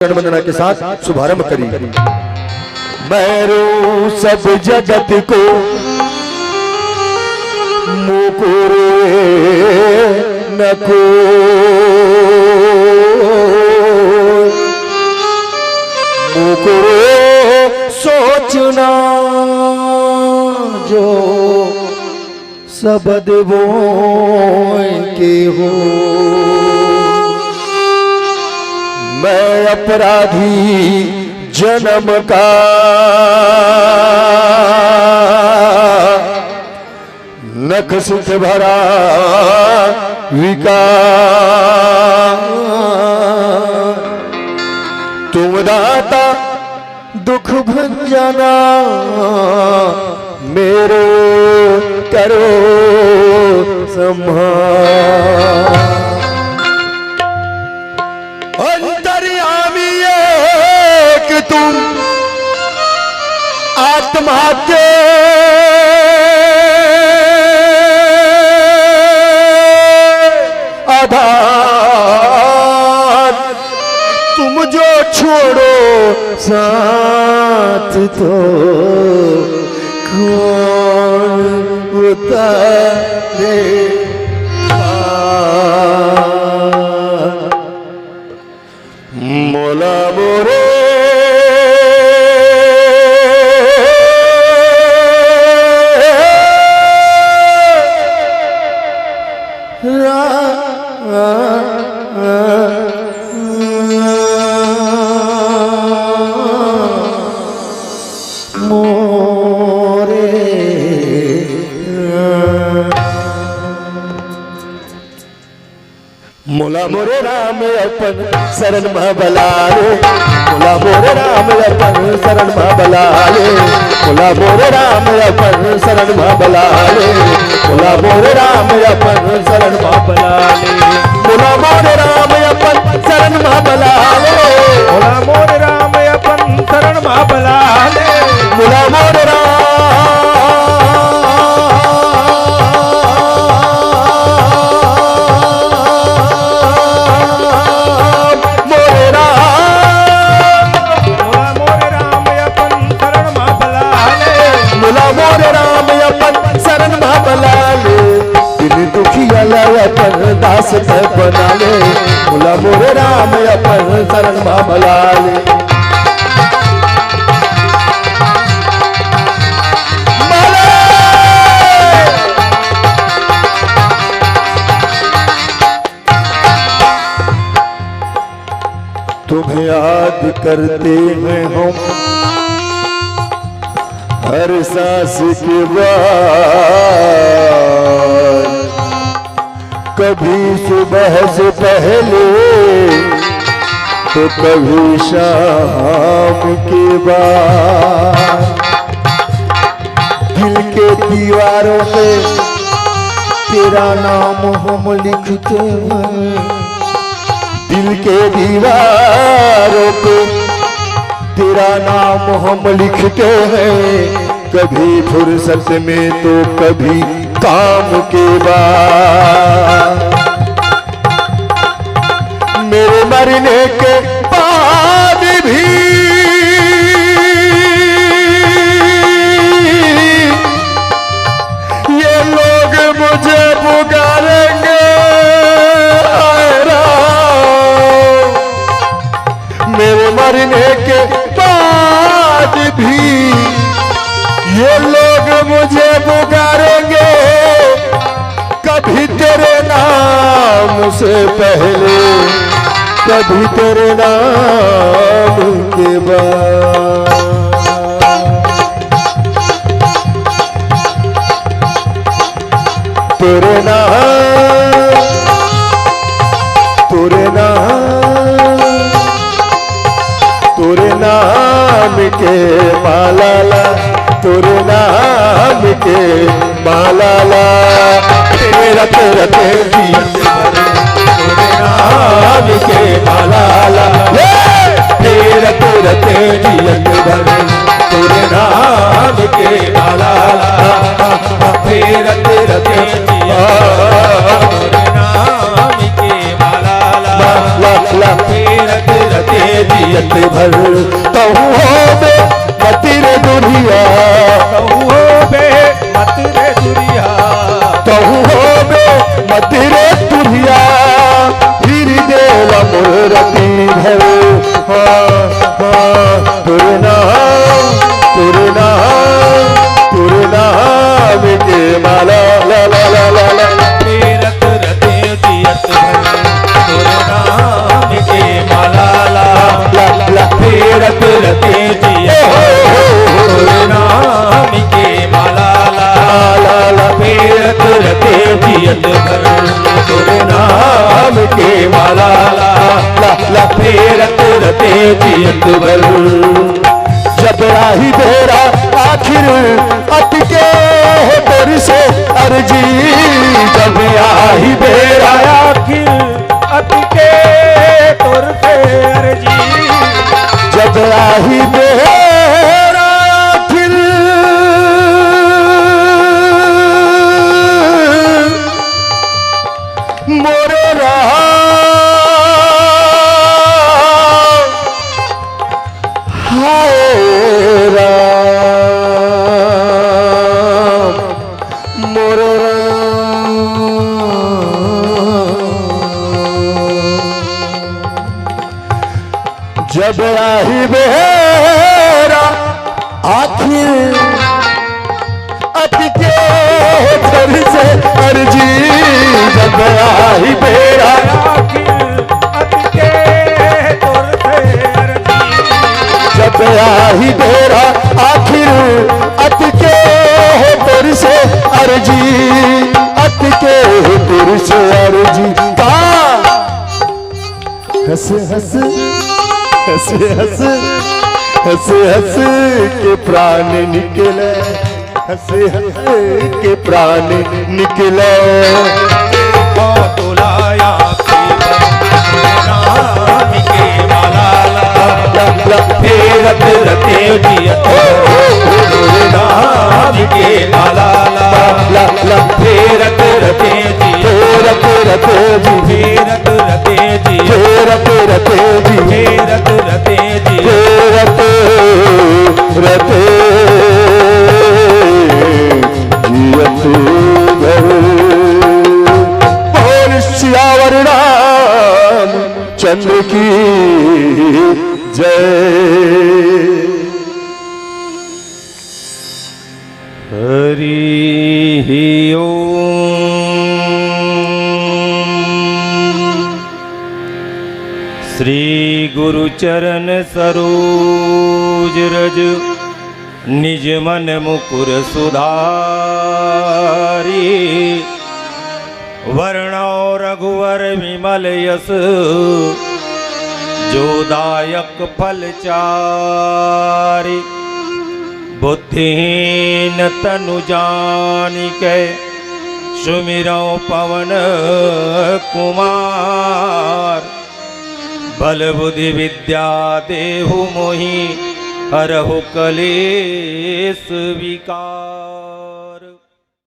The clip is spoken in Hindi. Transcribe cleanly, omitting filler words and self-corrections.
वंदना के साथ शुभारंभ करी। मैरू सब जगत को मुकुरे नको मुकुरे सोचना जो शब्द बोल के हो। मैं अपराधी जन्म का नख सुख भरा विकार, तुम दाता दुख भंजना मेरे करो संभाल। तुम आत्मा के आधार, तुम जो छोड़ो साथ तो कौन उतारे। मोला मोरे मोला मोरे राम अपन शरण में बलाले, मोला मोरे राम अपन शरण में बलाले, मोला मोरे राम अपन शरण में बलाले, मोला मोरे राम अपन शरण में बलाले, मोला मोरे राम अपन शरण में बलाले, मोला मोरे राम अपन शरण में बलाले, मोला मोरे राम अपन दास बना ले, मोला मोरे राम अपन शरण में भला ले। तुम्हें याद करते हैं हम हर सांस के बाद, कभी सुबह से पहले तो कभी शाम के बाद। दिल के दीवारों पे तेरा नाम हम लिखते हैं, दिल के दीवारों पे तेरा नाम हम लिखते हैं, कभी फुर्सत में तो कभी काम के बाद। मेरे मरने के बाद भी ये लोग मुझे पुकारेंगे, मेरे मरने के बाद भी ये लोग मुझे पुकारेंगे, कभी तेरे नाम से पहले कभी तेरे नाम के बाद। तेरे नाम तेरे नाम तेरे नाम के मालाला, तेरे नाम के मालाला, तेरा तेरा तेरी तेरे नाम के मालाला, तेरा तेरा तेरी तेरे नाम के मालाला, तेरा तेरा तेरी तेरे नाम के मालाला। जियत भर कहूँ हो बे मति रे दुनिया कहूँ हो बे मत रे दुरिया कहूँ हो बे मति रे दुनिया फिर देला मुरती भर तुरनाम के माला ला ला ला ला ला तीरथ रते जियत भर तोरे नाम के माला ला तीरथ रते जियत तोरे नाम के माला ला तीरथ रते जियत भर तोरे नाम के माला ला तीरथ रते जियत भर जब राही बेरा आखिर अटके तेर से अर्जी जब आही बेरा आखिर अटके तोर से अर्जी जब आही बेरा आखिर मोरे जब आही बेरा आखिर अटके फिर से अर्जी जब आही बेरा आखिर अटके तोर से अर्जी जब आही बेरा आखिर अटके फिर से अर्जी अटके फिर से अर्जी का हंस हंस हंस हंस हंस हंस के प्राण निकले हंस हंस के प्राण निकले तुलाया नाम के माला तीरथ रते जियत नाम के माला तीरथ रते रत रते जी तीरथ रते जी रत रते जी तीरथ रते जी रत रते जियत भर बोल सियावर राम चंद्र की जय हरि ओम श्री गुरु चरण सरोज रज निज मन मुकुर सुधारी वर्णो रघुवर विमल यस जो दायक फल चारि बुद्धिहीन तनु जानिके सुमिरौ पवन कुमार बल बुद्धि विद्या देहु मोहि हरहु कलेश विकार।